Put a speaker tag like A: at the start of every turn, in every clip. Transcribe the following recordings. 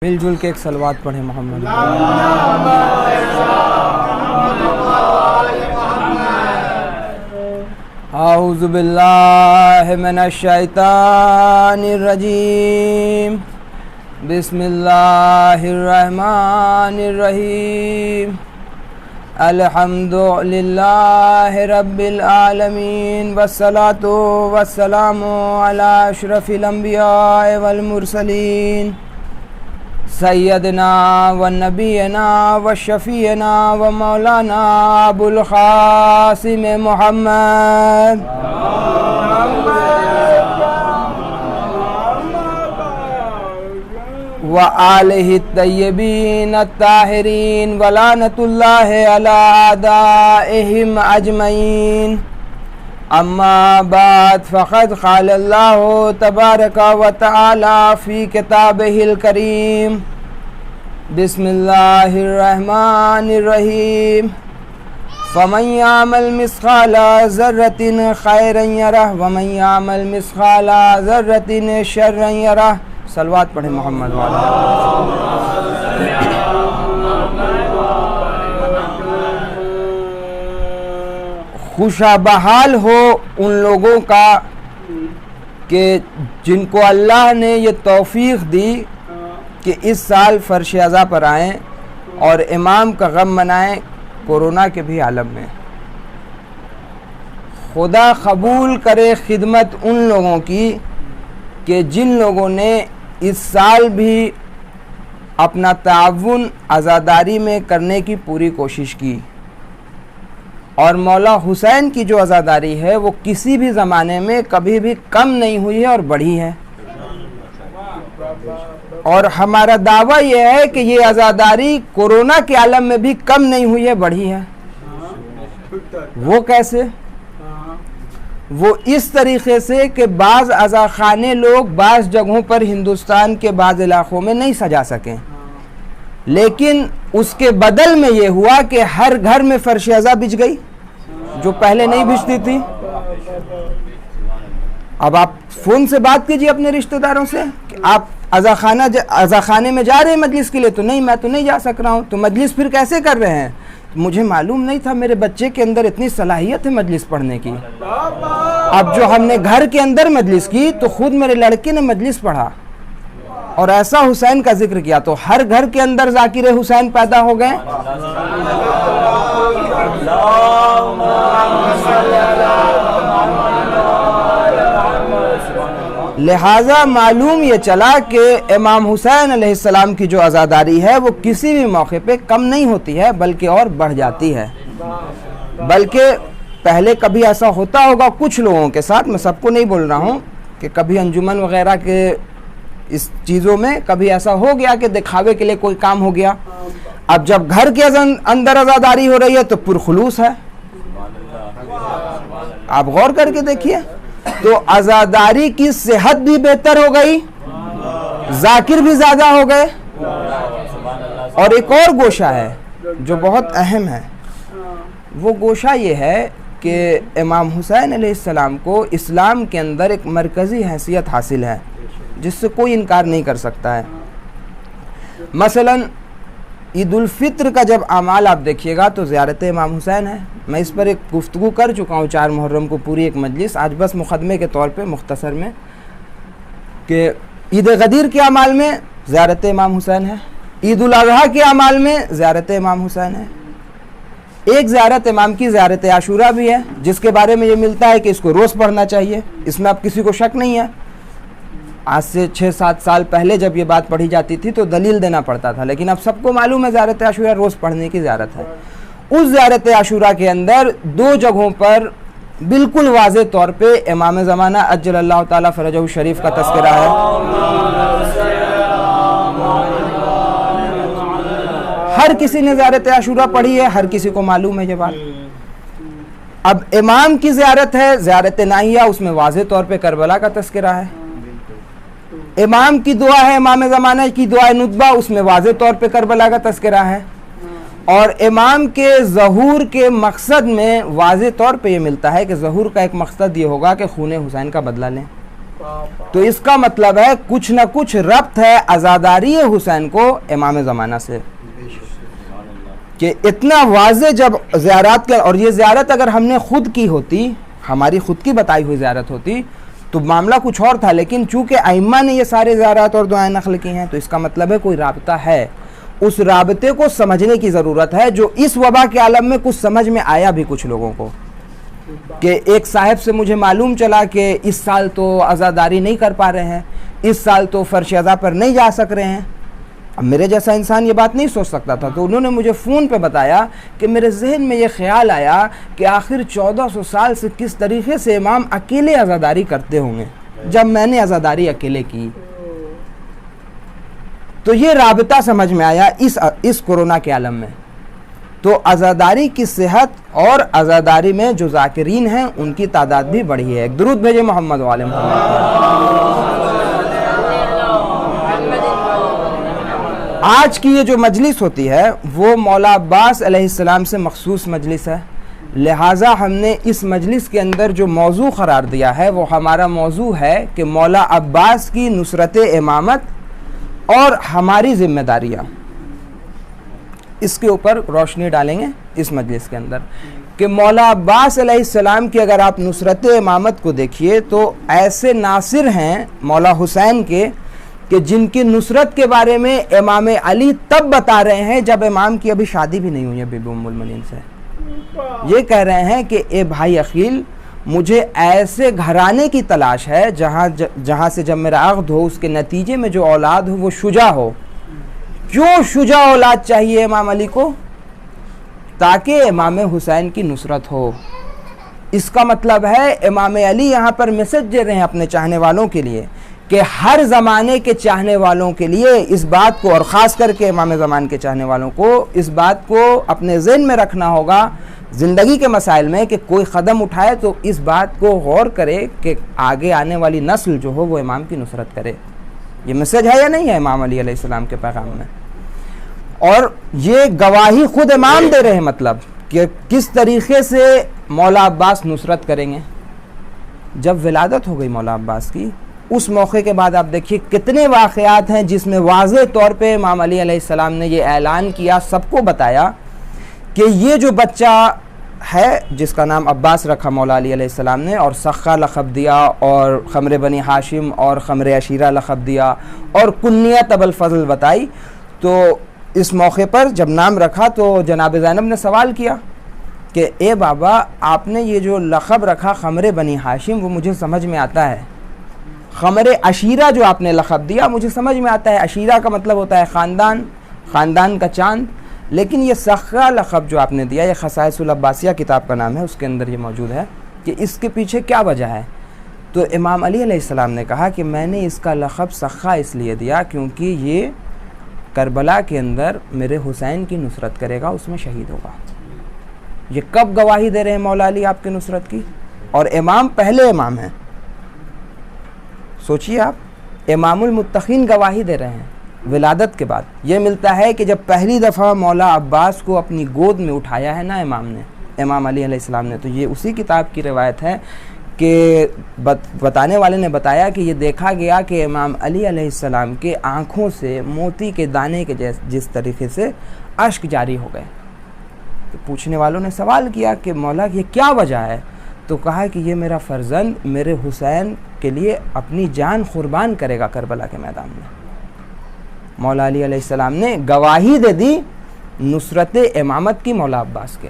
A: مل جل کے ایک صلوات پڑھیں محمد. اعوذ باللہ من الشیطان الرجیم. بسم اللہ الرحمن الرحیم. الحمد للہ رب العالمین والصلاة والسلام علی اشرف الانبیاء والمرسلین سیدنا و نبینا و شفیعنا و مولانا ابو القاسم محمد و آلہ الطیبین الطاہرین و لعنۃ اللہ علی اعدائہم اجمعین. اما بعد فقد قال اللہ تبارک و تعالی فی کتابہ الکریم. بسم اللہ الرحمن الرحیم. فمن یعمل مثقال ذرۃ خیرا یرہ ومن یعمل مثقال ذرۃ شرا یرہ. صلوات پڑھیں محمد والا. خوشا بحال ہو ان لوگوں کا کہ جن کو اللہ نے یہ توفیق دی کہ اس سال فرش عزا پر آئیں اور امام کا غم منائیں کورونا کے بھی عالم میں. خدا قبول کرے خدمت ان لوگوں کی کہ جن لوگوں نے اس سال بھی اپنا تعاون عزاداری میں کرنے کی پوری کوشش کی. اور مولا حسین کی جو عزاداری ہے وہ کسی بھی زمانے میں کبھی بھی کم نہیں ہوئی ہے اور بڑھی ہے. اور ہمارا دعویٰ یہ ہے کہ یہ عزاداری کورونا کے عالم میں بھی کم نہیں ہوئی ہے، بڑھی ہے. وہ کیسے؟ وہ اس طریقے سے کہ بعض عزاخانے لوگ بعض جگہوں پر ہندوستان کے بعض علاقوں میں نہیں سجا سکیں، لیکن اس کے بدل میں یہ ہوا کہ ہر گھر میں فرش عزا بچ گئی جو پہلے نہیں بچتی تھی. اب آپ فون سے بات کیجئے اپنے رشتہ داروں سے کہ آپ عزاخانے میں جا رہے ہیں مجلس کے لیے. تو نہیں، میں تو نہیں جا سک رہا ہوں. تو مجلس پھر کیسے کر رہے ہیں؟ مجھے معلوم نہیں تھا، میرے بچے کے اندر اتنی صلاحیت ہے مجلس پڑھنے کی. اب جو ہم نے گھر کے اندر مجلس کی تو خود میرے لڑکے نے مجلس پڑھا اور ایسا حسین کا ذکر کیا تو ہر گھر کے اندر ذاکر حسین پیدا ہو گئے. لہٰذا معلوم یہ چلا کہ امام حسین علیہ السلام کی جو عزاداری ہے وہ کسی بھی موقع پہ کم نہیں ہوتی ہے بلکہ اور بڑھ جاتی ہے. بلکہ پہلے کبھی ایسا ہوتا ہوگا کچھ لوگوں کے ساتھ، میں سب کو نہیں بول رہا ہوں، کہ کبھی انجمن وغیرہ کے اس چیزوں میں کبھی ایسا ہو گیا کہ دکھاوے کے لیے کوئی کام ہو گیا. اب جب گھر کے اندر عزاداری ہو رہی ہے تو پرخلوص ہے. آپ غور کر کے دیکھیے تو عزاداری کی صحت بھی بہتر ہو گئی، ذاکر بھی زیادہ ہو گئے. اور ایک اور گوشہ ہے جو بہت اہم ہے، وہ گوشہ یہ ہے کہ امام حسین علیہ السلام کو اسلام کے اندر ایک مرکزی حیثیت حاصل ہے جس سے کوئی انکار نہیں کر سکتا ہے. مثلا عید الفطر کا جب اعمال آپ دیکھیے گا تو زیارت امام حسین ہے. میں اس پر ایک گفتگو کر چکا ہوں 4 محرم کو پوری ایک مجلس. آج بس مقدمے کے طور پہ مختصر میں کہ عید غدیر کے اعمال میں زیارت امام حسین ہے، عید الاضحیٰ کے اعمال میں زیارت امام حسین ہے. ایک زیارت امام کی زیارت عاشوراء بھی ہے جس کے بارے میں یہ ملتا ہے کہ اس کو روز پڑھنا چاہیے. اس میں اب کسی کو شک نہیں ہے. آج سے 6-7 سال پہلے جب یہ بات پڑھی جاتی تھی تو دلیل دینا پڑتا تھا، لیکن اب سب کو معلوم ہے زیارت عاشوراء روز پڑھنے کی زیارت ہے. اس زیارت عاشوراء کے اندر 2 جگہوں پر بالکل واضح طور پہ امام زمانہ عجل اللہ تعالیٰ فرجہ الشریف کا تذکرہ ہے. ہر کسی نے زیارت عاشوراء پڑھی ہے، ہر کسی کو معلوم ہے یہ بات. اب امام کی زیارت ہے زیارت ناہیہ، اس میں واضح طور پہ کربلا کا تذکرہ ہے. امام کی دعا ہے امام زمانہ کی دعا ندبہ، اس میں واضح طور پہ کربلا کا تذکرہ ہے. اور امام کے ظہور کے مقصد میں واضح طور پہ یہ ملتا ہے کہ ظہور کا ایک مقصد یہ ہوگا کہ خون حسین کا بدلہ لیں. تو اس کا مطلب ہے کچھ نہ کچھ ربط ہے عزاداری حسین کو امام زمانہ سے، کہ اتنا واضح جب زیارات کا، اور یہ زیارت اگر ہم نے خود کی ہوتی، ہماری خود کی بتائی ہوئی زیارت ہوتی تو معاملہ کچھ اور تھا، لیکن چونکہ ائمہ نے یہ سارے زیارات اور دعائیں نقل کی ہیں تو اس کا مطلب ہے کوئی رابطہ ہے، اس رابطے کو سمجھنے کی ضرورت ہے، جو اس وبا کے عالم میں کچھ سمجھ میں آیا بھی کچھ لوگوں کو، کہ ایک صاحب سے مجھے معلوم چلا کہ اس سال تو عزاداری نہیں کر پا رہے ہیں، اس سال تو فرش عزا پر نہیں جا سک رہے ہیں۔ اب میرے جیسا انسان یہ بات نہیں سوچ سکتا تھا، تو انہوں نے مجھے فون پہ بتایا کہ میرے ذہن میں یہ خیال آیا کہ آخر 1400 سال سے کس طریقے سے امام اکیلے عزاداری کرتے ہوں گے جب میں نے عزاداری اکیلے کی۔ تو یہ رابطہ سمجھ میں آیا اس کورونا کے عالم میں۔ تو عزاداری کی صحت اور عزاداری میں جو ذاکرین ہیں ان کی تعداد بھی بڑھی ہے۔ ایک درود بھیجے محمد وعلی محمد۔ آج کی یہ جو مجلس ہوتی ہے وہ مولا عباس علیہ السلام سے مخصوص مجلس ہے، لہٰذا ہم نے اس مجلس کے اندر جو موضوع قرار دیا ہے وہ ہمارا موضوع ہے کہ مولا عباس کی نصرت امامت اور ہماری ذمہ داریاں، اس کے اوپر روشنی ڈالیں گے اس مجلس کے اندر، کہ مولا عباس علیہ السلام کی اگر آپ نصرت امامت کو دیکھیے تو ایسے ناصر ہیں مولا حسین کے کہ جن کی نصرت کے بارے میں امام علی تب بتا رہے ہیں جب امام کی ابھی شادی بھی نہیں ہوئی ہے بی بی ام المؤمنین سے۔ یہ کہہ رہے ہیں کہ اے بھائی عقیل، مجھے ایسے گھرانے کی تلاش ہے جہاں سے جب میرا عقد ہو اس کے نتیجے میں جو اولاد ہو وہ شجاع ہو۔ کیوں شجاع اولاد چاہیے امام علی کو؟ تاکہ امام حسین کی نصرت ہو۔ اس کا مطلب ہے امام علی یہاں پر میسج دے رہے ہیں اپنے چاہنے والوں کے لیے کہ ہر زمانے کے چاہنے والوں کے لیے اس بات کو، اور خاص کر کے امام زمان کے چاہنے والوں کو اس بات کو اپنے ذہن میں رکھنا ہوگا زندگی کے مسائل میں، کہ کوئی قدم اٹھائے تو اس بات کو غور کرے کہ آگے آنے والی نسل جو ہو وہ امام کی نصرت کرے۔ یہ میسج ہے یا نہیں ہے امام علی علیہ السلام کے پیغام میں؟ اور یہ گواہی خود امام دے رہے ہیں، مطلب کہ کس طریقے سے مولا عباس نصرت کریں گے۔ جب ولادت ہو گئی مولا عباس کی، اس موقع کے بعد آپ دیکھیے کتنے واقعات ہیں جس میں واضح طور پہ امام علی علیہ السلام نے یہ اعلان کیا، سب کو بتایا کہ یہ جو بچہ ہے جس کا نام عباس رکھا مولا علی علیہ السلام نے، اور سخا لقب دیا، اور خمر بنی ہاشم اور خمر عشیرہ لقب دیا، اور کنیت ابو الفضل بتائی، تو اس موقع پر جب نام رکھا تو جناب زینب نے سوال کیا کہ اے بابا، آپ نے یہ جو لقب رکھا خمر بنی ہاشم وہ مجھے سمجھ میں آتا ہے، خمر عشیرہ جو آپ نے لقب دیا مجھے سمجھ میں آتا ہے، عشیرہ کا مطلب ہوتا ہے خاندان، خاندان کا چاند، لیکن یہ سخا لقب جو آپ نے دیا، یہ خصائص العباسیہ کتاب کا نام ہے، اس کے اندر یہ موجود ہے کہ اس کے پیچھے کیا وجہ ہے۔ تو امام علی علیہ السلام نے کہا کہ میں نے اس کا لقب سخا اس لیے دیا کیونکہ یہ کربلا کے اندر میرے حسین کی نصرت کرے گا، اس میں شہید ہوگا۔ یہ کب گواہی دے رہے ہیں مولا علی آپ کی نصرت کی؟ اور امام پہلے امام ہیں، سوچئے آپ، امام المتقین گواہی دے رہے ہیں ولادت کے بعد۔ یہ ملتا ہے کہ جب پہلی دفعہ مولا عباس کو اپنی گود میں اٹھایا ہے نا امام نے، امام علی علیہ السلام نے، تو یہ اسی کتاب کی روایت ہے کہ بتانے والے نے بتایا کہ یہ دیکھا گیا کہ امام علی علیہ السلام کے آنکھوں سے موتی کے دانے کے جس طریقے سے اشک جاری ہو گئے۔ تو پوچھنے والوں نے سوال کیا کہ مولا یہ کیا وجہ ہے؟ تو کہا کہ یہ میرا فرزند میرے حسین کے لیے اپنی جان قربان کرے گا کربلا کے میدان میں۔ مولا علی علیہ السلام نے گواہی دے دی نصرت امامت کی مولا عباس کے۔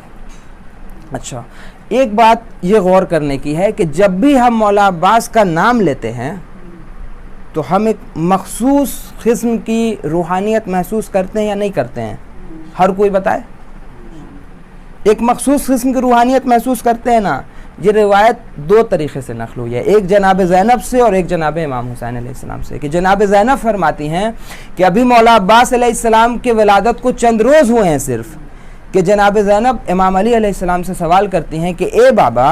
A: اچھا، ایک بات یہ غور کرنے کی ہے کہ جب بھی ہم مولا عباس کا نام لیتے ہیں تو ہم ایک مخصوص قسم کی روحانیت محسوس کرتے ہیں یا نہیں کرتے ہیں؟ ہر کوئی بتائے، ایک مخصوص قسم کی روحانیت محسوس کرتے ہیں نا؟ یہ روایت دو طریقے سے نقل ہوئی ہے، ایک جناب زینب سے اور ایک جناب امام حسین علیہ السلام سے، کہ جناب زینب فرماتی ہیں کہ ابھی مولا عباس علیہ السلام کے ولادت کو چند روز ہوئے ہیں صرف، کہ جناب زینب امام علی علیہ السلام سے سوال کرتی ہیں کہ اے بابا،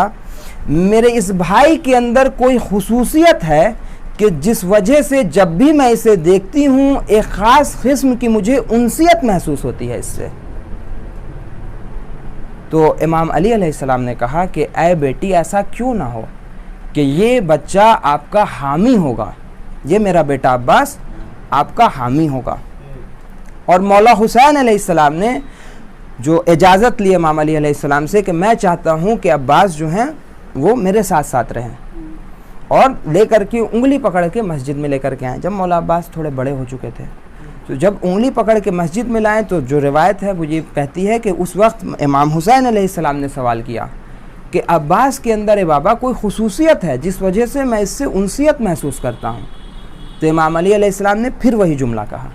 A: میرے اس بھائی کے اندر کوئی خصوصیت ہے کہ جس وجہ سے جب بھی میں اسے دیکھتی ہوں ایک خاص قسم کی مجھے انسیت محسوس ہوتی ہے اس سے۔ تو امام علی علیہ السلام نے کہا کہ اے بیٹی ایسا کیوں نہ ہو کہ یہ بچہ آپ کا حامی ہوگا، یہ میرا بیٹا عباس آپ کا حامی ہوگا۔ اور مولا حسین علیہ السلام نے جو اجازت لی امام علی علیہ السلام سے کہ میں چاہتا ہوں کہ عباس جو ہیں وہ میرے ساتھ ساتھ رہیں، اور لے کر کے انگلی پکڑ کے مسجد میں لے کر کے آئیں۔ جب مولا عباس تھوڑے بڑے ہو چکے تھے تو جب انگلی پکڑ کے مسجد میں لائیں تو جو روایت ہے وہ یہ کہتی ہے کہ اس وقت امام حسین علیہ السلام نے سوال کیا کہ عباس کے اندر اے بابا کوئی خصوصیت ہے جس وجہ سے میں اس سے انسیت محسوس کرتا ہوں؟ تو امام علی علیہ السلام نے پھر وہی جملہ کہا،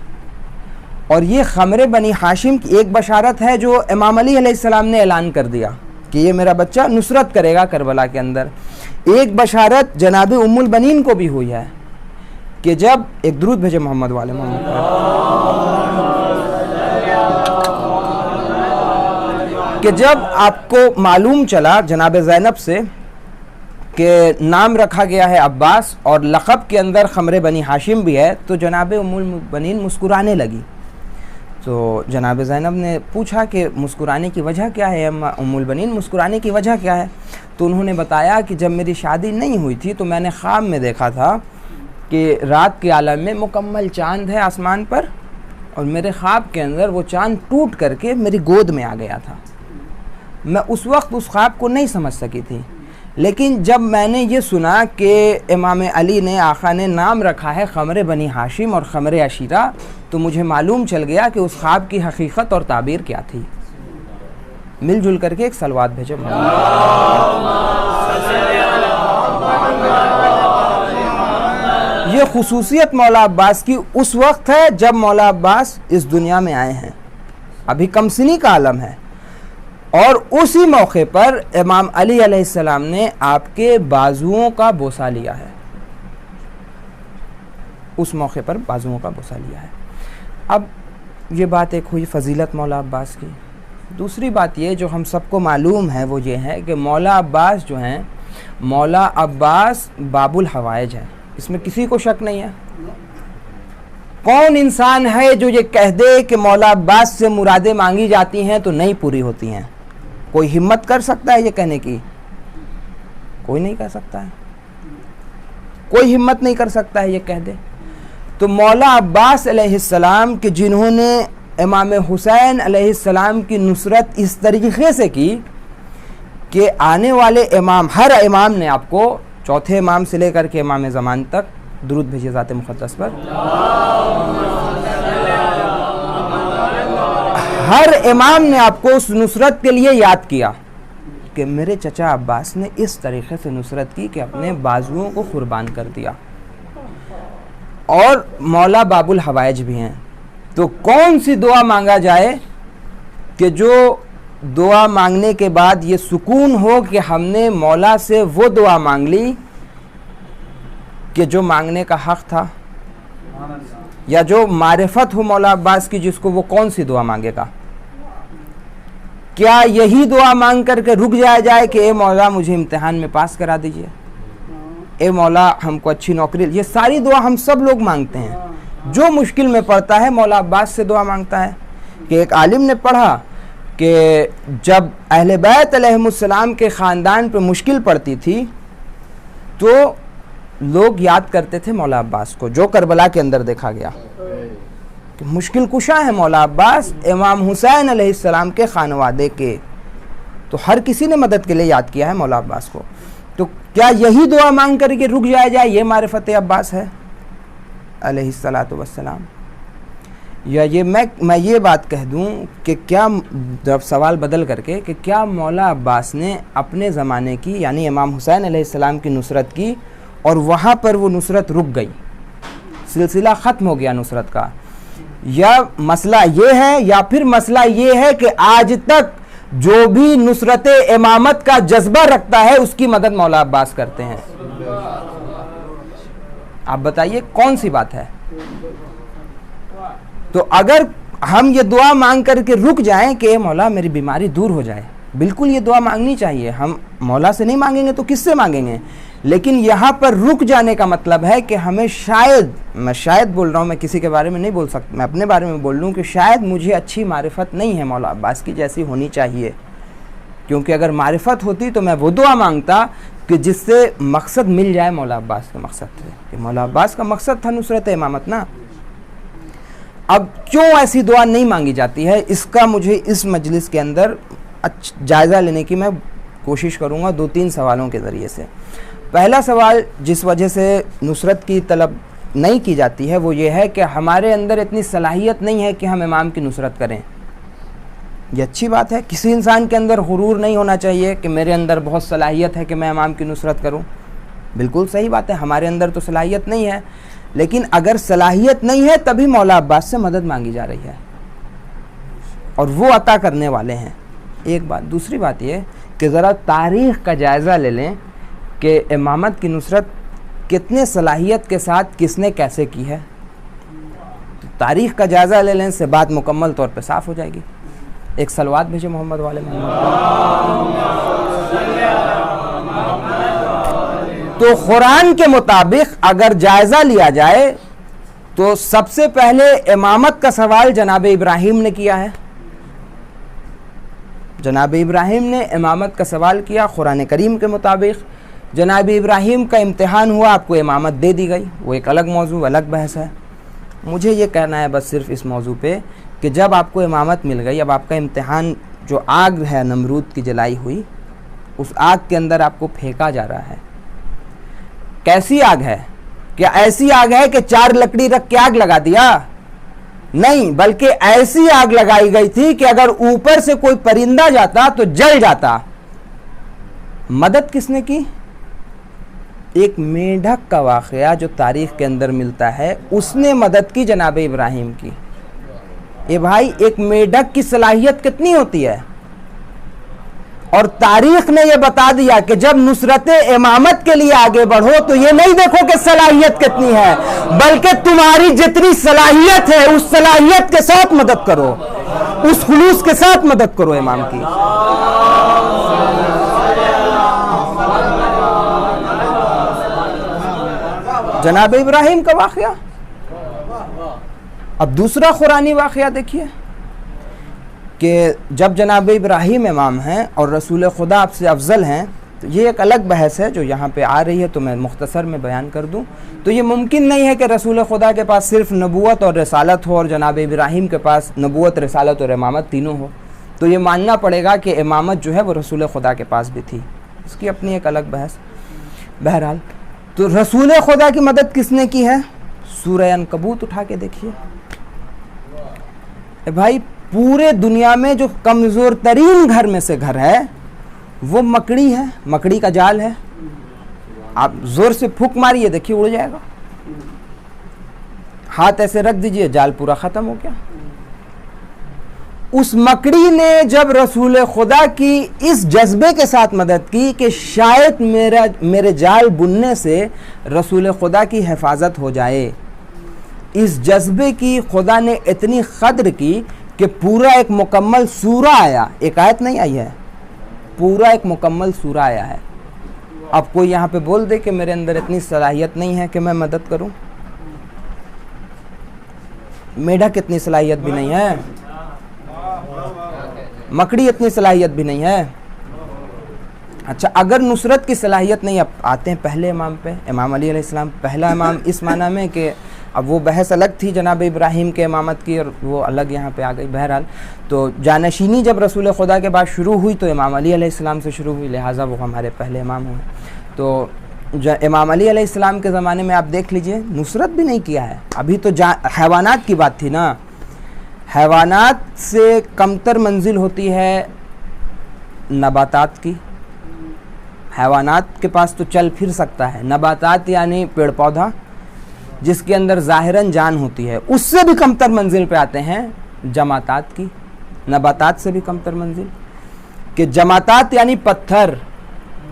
A: اور یہ خمر بنی ہاشم کی ایک بشارت ہے جو امام علی علیہ السلام نے اعلان کر دیا کہ یہ میرا بچہ نصرت کرے گا کربلا کے اندر۔ ایک بشارت جناب ام البنین کو بھی ہوئی ہے کہ جب ایک درود بھیجے محمد والے محمد کہ جب آپ کو معلوم چلا جناب زینب سے کہ نام رکھا گیا ہے عباس اور لقب کے اندر خمر بنی ہاشم بھی ہے، تو جناب ام البنین مسکرانے لگی۔ تو جناب زینب نے پوچھا کہ مسکرانے کی وجہ کیا ہے ام البنین، مسکرانے کی وجہ کیا ہے؟ تو انہوں نے بتایا کہ جب میری شادی نہیں ہوئی تھی تو میں نے خواب میں دیکھا تھا کہ رات کے عالم میں مکمل چاند ہے آسمان پر، اور میرے خواب کے اندر وہ چاند ٹوٹ کر کے میری گود میں آ گیا تھا۔ میں اس وقت اس خواب کو نہیں سمجھ سکی تھی، لیکن جب میں نے یہ سنا کہ امام علی نے آقا نے نام رکھا ہے خمر بنی ہاشم اور خمر عشیرہ، تو مجھے معلوم چل گیا کہ اس خواب کی حقیقت اور تعبیر کیا تھی۔ مل جل کر کے ایک صلوات بھیجے۔ یہ خصوصیت مولا عباس کی اس وقت ہے جب مولا عباس اس دنیا میں آئے ہیں، ابھی کم سنی کا عالم ہے، اور اسی موقع پر امام علی علیہ السلام نے آپ کے بازوؤں کا بوسہ لیا ہے، اس موقع پر بازوؤں کا بوسہ لیا ہے۔ اب یہ بات ایک ہوئی فضیلت مولا عباس کی۔ دوسری بات یہ جو ہم سب کو معلوم ہے وہ یہ ہے کہ مولا عباس جو ہیں، مولا عباس باب الحوائج ہیں، اس میں کسی کو شک نہیں ہے۔ کون انسان ہے جو یہ کہہ دے کہ مولا عباس سے مرادیں مانگی جاتی ہیں تو نہیں پوری ہوتی ہیں؟ کوئی ہمت کر سکتا ہے یہ کہنے کی؟ کوئی نہیں کہہ سکتا ہے، کوئی ہمت نہیں کر سکتا ہے یہ کہہ دے۔ تو مولا عباس علیہ السلام کہ جنہوں نے امام حسین علیہ السلام کی نصرت اس طریقے سے کی کہ آنے والے امام، ہر امام نے آپ کو، چوتھے امام سے لے کر کے امام زمان تک، درود بھیجیے ذات مقدس پر، ہر امام نے آپ کو اس نصرت کے لیے یاد کیا کہ میرے چچا عباس نے اس طریقے سے نصرت کی کہ اپنے بازوؤں کو قربان کر دیا۔ اور مولا باب الحوائج بھی ہیں، تو کون سی دعا مانگا جائے کہ جو دعا مانگنے کے بعد یہ سکون ہو کہ ہم نے مولا سے وہ دعا مانگ لی کہ جو مانگنے کا حق تھا، یا جو معرفت ہو مولا عباس کی جس کو، وہ کون سی دعا مانگے گا؟ کیا یہی دعا مانگ کر کے رک جائے کہ اے مولا مجھے امتحان میں پاس کرا دیجئے، اے مولا ہم کو اچھی نوکری؟ یہ ساری دعا ہم سب لوگ مانگتے ہیں، جو مشکل میں پڑتا ہے مولا عباس سے دعا مانگتا ہے۔ کہ ایک عالم نے پڑھا کہ جب اہل بیت علیہم السلام کے خاندان پہ مشکل پڑتی تھی تو لوگ یاد کرتے تھے مولا عباس کو، جو کربلا کے اندر دیکھا گیا کہ مشکل کشا ہے مولا عباس، امام حسین علیہ السلام کے خانوادے کے، تو ہر کسی نے مدد کے لیے یاد کیا ہے مولا عباس کو۔ تو کیا یہی دعا مانگ کر کے رک جائے یہ معرفت عباس ہے علیہ الصلاۃ والسلام؟ یا یہ میں یہ بات کہہ دوں کہ کیا، جب سوال بدل کر کے، کہ کیا مولا عباس نے اپنے زمانے کی یعنی امام حسین علیہ السلام کی نصرت کی اور وہاں پر وہ نصرت رک گئی، سلسلہ ختم ہو گیا نصرت کا؟ یا مسئلہ یہ ہے، یا پھر مسئلہ یہ ہے کہ آج تک جو بھی نصرت امامت کا جذبہ رکھتا ہے اس کی مدد مولا عباس کرتے ہیں؟ آپ بتائیے کون سی بات ہے؟ تو اگر ہم یہ دعا مانگ کر کے رک جائیں کہ اے مولا میری بیماری دور ہو جائے، بالکل یہ دعا مانگنی چاہیے، ہم مولا سے نہیں مانگیں گے تو کس سے مانگیں گے؟ لیکن یہاں پر رک جانے کا مطلب ہے کہ ہمیں شاید، میں شاید بول رہا ہوں، میں کسی کے بارے میں نہیں بول سکتا، میں اپنے بارے میں بول لوں کہ شاید مجھے اچھی معرفت نہیں ہے مولا عباس کی جیسی ہونی چاہیے، کیونکہ اگر معرفت ہوتی تو میں وہ دعا مانگتا کہ جس سے مقصد مل جائے مولا عباس کے مقصد سے، کہ مولا عباس کا مقصد تھا نصرت امامت نا. اب کیوں ایسی دعا نہیں مانگی جاتی ہے، اس کا مجھے اس مجلس کے اندر جائزہ لینے کی میں کوشش کروں گا 2-3 سوالوں کے ذریعے سے. پہلا سوال جس وجہ سے نصرت کی طلب نہیں کی جاتی ہے وہ یہ ہے کہ ہمارے اندر اتنی صلاحیت نہیں ہے کہ ہم امام کی نصرت کریں. یہ اچھی بات ہے، کسی انسان کے اندر غرور نہیں ہونا چاہیے کہ میرے اندر بہت صلاحیت ہے کہ میں امام کی نصرت کروں. بالکل صحیح بات ہے، ہمارے اندر تو صلاحیت نہیں ہے، لیکن اگر صلاحیت نہیں ہے تبھی مولا عباس سے مدد مانگی جا رہی ہے اور وہ عطا کرنے والے ہیں. ایک بات. دوسری بات یہ کہ ذرا تاریخ کا جائزہ لے لیں کہ امامت کی نصرت کتنے صلاحیت کے ساتھ کس نے کیسے کی ہے. تو تاریخ کا جائزہ لے لیں، سے بات مکمل طور پہ صاف ہو جائے گی. ایک صلوات بھیجے محمد والے محمد. تو قرآن کے مطابق اگر جائزہ لیا جائے تو سب سے پہلے امامت کا سوال جناب ابراہیم نے کیا ہے. جناب ابراہیم نے امامت کا سوال کیا. قرآن کریم کے مطابق جناب ابراہیم کا امتحان ہوا، آپ کو امامت دے دی گئی. وہ ایک الگ موضوع، الگ بحث ہے. مجھے یہ کہنا ہے بس صرف اس موضوع پہ کہ جب آپ کو امامت مل گئی، اب آپ کا امتحان جو آگ ہے نمرود کی جلائی ہوئی، اس آگ کے اندر آپ کو پھینکا جا رہا ہے. کیسی آگ ہے؟ کیا ایسی آگ ہے کہ 4 لکڑی رکھ کے آگ لگا دیا؟ نہیں، بلکہ ایسی آگ لگائی گئی تھی کہ اگر اوپر سے کوئی پرندہ جاتا تو جل جاتا. مدد کس نے کی؟ ایک میڈک کا واقعہ جو تاریخ کے اندر ملتا ہے، اس نے مدد کی جناب ابراہیم کی. اے بھائی، ایک میڈک کی صلاحیت کتنی ہوتی ہے؟ اور تاریخ نے یہ بتا دیا کہ جب نصرت امامت کے لیے آگے بڑھو تو یہ نہیں دیکھو کہ صلاحیت کتنی ہے، بلکہ تمہاری جتنی صلاحیت ہے اس صلاحیت کے ساتھ مدد کرو، اس خلوص کے ساتھ مدد کرو امام کی. جناب ابراہیم کا واقعہ. اب دوسرا قرآنی واقعہ دیکھیے کہ جب جناب ابراہیم امام ہیں اور رسول خدا آپ سے افضل ہیں، تو یہ ایک الگ بحث ہے جو یہاں پہ آ رہی ہے، تو میں مختصر میں بیان کر دوں. تو یہ ممکن نہیں ہے کہ رسول خدا کے پاس صرف نبوت اور رسالت ہو اور جناب ابراہیم کے پاس نبوت، رسالت اور امامت تینوں ہو. تو یہ ماننا پڑے گا کہ امامت جو ہے وہ رسول خدا کے پاس بھی تھی. اس کی اپنی ایک الگ بحث. بہرحال تو رسول خدا کی مدد کس نے کی ہے؟ سورہ عنکبوت اٹھا کے دیکھیے. بھائی، پورے دنیا میں جو کمزور ترین گھر میں سے گھر ہے وہ مکڑی ہے، مکڑی کا جال ہے. آپ زور سے پھونک ماریے، دیکھیے اڑ جائے گا. ہاتھ ایسے رکھ دیجئے، جال پورا ختم ہو گیا. اس مکڑی نے جب رسول خدا کی اس جذبے کے ساتھ مدد کی کہ شاید میرے جال بننے سے رسول خدا کی حفاظت ہو جائے، اس جذبے کی خدا نے اتنی قدر کی کہ پورا ایک مکمل سورہ آیا. ایک آیت نہیں آئی ہے، پورا ایک مکمل سورہ آیا ہے. اب کوئی یہاں پہ بول دے کہ میرے اندر اتنی صلاحیت نہیں ہے کہ میں مدد کروں. میڈک اتنی صلاحیت بھی نہیں ہے، مکڑی اتنی صلاحیت بھی نہیں ہے. اچھا، اگر نصرت کی صلاحیت نہیں، اب آتے ہیں پہلے امام پہ. امام علی علیہ السلام پہلا امام اس معنی میں کہ اب وہ بحث الگ تھی جناب ابراہیم کے امامت کی، اور وہ الگ یہاں پہ آ گئی. بہرحال تو جانشینی جب رسول خدا کے بعد شروع ہوئی تو امام علی علیہ السلام سے شروع ہوئی، لہٰذا وہ ہمارے پہلے امام ہوئے. تو امام علی علیہ السلام کے زمانے میں آپ دیکھ لیجئے نصرت بھی نہیں کیا ہے. ابھی تو حیوانات کی بات تھی نا. حیوانات سے کمتر منزل ہوتی ہے نباتات کی. حیوانات کے پاس تو چل پھر سکتا ہے، نباتات یعنی پیڑ پودا جس کے اندر ظاہراً جان ہوتی ہے، اس سے بھی کمتر منزل پہ آتے ہیں جماعتات کی. نباتات سے بھی کمتر منزل کہ جماعتات یعنی پتھر.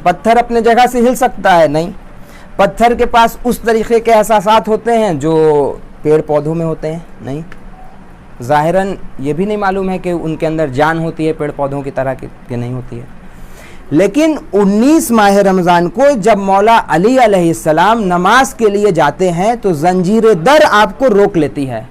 A: پتھر اپنے جگہ سے ہل سکتا ہے؟ نہیں. پتھر کے پاس اس طریقے کے احساسات ہوتے ہیں جو پیڑ پودوں میں ہوتے ہیں؟ نہیں. ظاہراً یہ بھی نہیں معلوم ہے کہ ان کے اندر جان ہوتی ہے پیڑ پودوں کی طرح کہ نہیں ہوتی ہے. لیکن 19 ماہ رمضان کو جب مولا علی علیہ السلام نماز کے لیے جاتے ہیں تو زنجیر در آپ کو روک لیتی ہے.